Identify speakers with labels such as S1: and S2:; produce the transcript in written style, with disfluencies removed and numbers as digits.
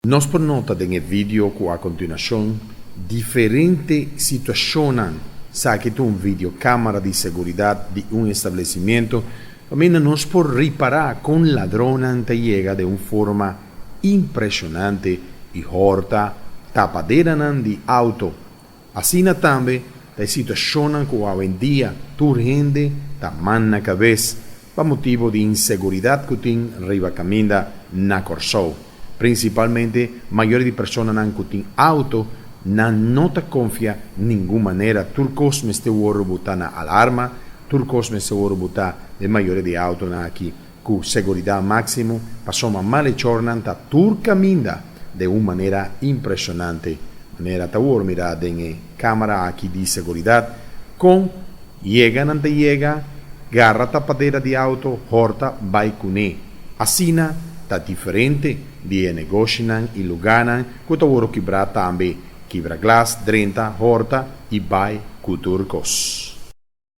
S1: Nós por nota nel video a continuação diferente situação sabe que um vídeo câmera de segurança de estabelecimento também nós por reparar com ladrões que chega de uma forma impressionante e horta tapadeira de auto assim também da situação que hoje em dia turgente da man na cabeça por motivo de insegurança que tem riba caminda na Corsou. Principalmente, maioria de pessoas que têm auto não confia de nenhuma maneira. Turcos me estão botando alarma, turcos me estão botando de maioria de auto aqui com segurança máxima. Passou uma mala jornada, tá turcaminda de uma maneira impressionante. Maneira tá mirar em câmera aqui de segurança com chega não te chega, garra tapadeira de auto, horta vai com assina tá diferente de negócio e lugar que tá quebrar também quebra glass, 30, horta e vai com turcos.